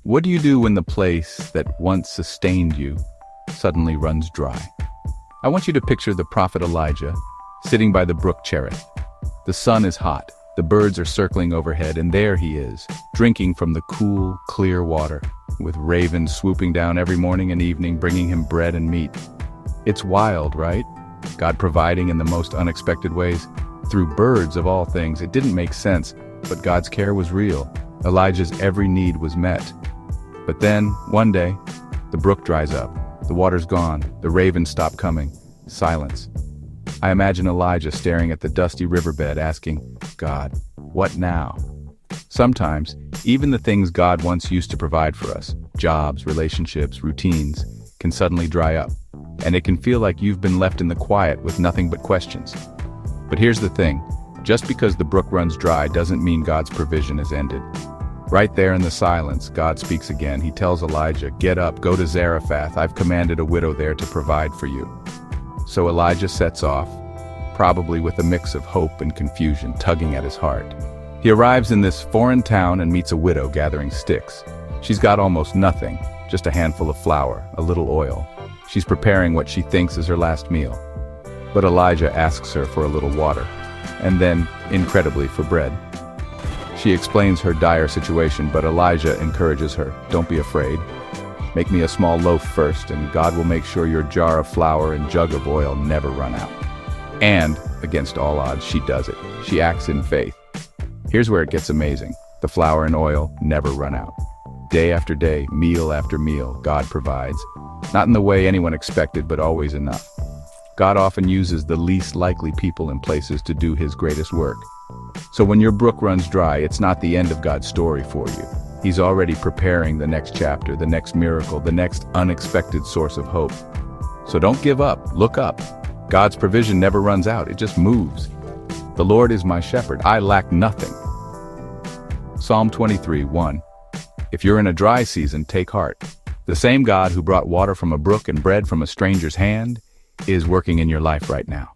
What do you do when the place that once sustained you suddenly runs dry? I want you to picture the prophet Elijah sitting by the brook Cherith. The sun is hot, the birds are circling overhead, and there he is, drinking from the cool, clear water, with ravens swooping down every morning and evening, bringing him bread and meat. It's wild, right? God providing in the most unexpected ways, through birds of all things. It didn't make sense, but God's care was real. Elijah's every need was met. But then, one day, the brook dries up, the water's gone, the ravens stop coming, silence. I imagine Elijah staring at the dusty riverbed asking, God, what now? Sometimes, even the things God once used to provide for us, jobs, relationships, routines, can suddenly dry up, and it can feel like you've been left in the quiet with nothing but questions. But here's the thing, just because the brook runs dry doesn't mean God's provision has ended. Right there in the silence, God speaks again. He tells Elijah, get up, go to Zarephath. I've commanded a widow there to provide for you. So Elijah sets off, probably with a mix of hope and confusion tugging at his heart. He arrives in this foreign town and meets a widow gathering sticks. She's got almost nothing, just a handful of flour, a little oil. She's preparing what she thinks is her last meal. But Elijah asks her for a little water, and then, incredibly, for bread. She explains her dire situation, but Elijah encourages her, don't be afraid. Make me a small loaf first, and God will make sure your jar of flour and jug of oil never run out. And, against all odds, she does it. She acts in faith. Here's where it gets amazing. The flour and oil never run out. Day after day, meal after meal, God provides. Not in the way anyone expected, but always enough. God often uses the least likely people and places to do his greatest work. So when your brook runs dry, it's not the end of God's story for you. He's already preparing the next chapter, the next miracle, the next unexpected source of hope. So don't give up, look up. God's provision never runs out, it just moves. The Lord is my shepherd, I lack nothing. Psalm 23:1. If you're in a dry season, take heart. The same God who brought water from a brook and bread from a stranger's hand is working in your life right now.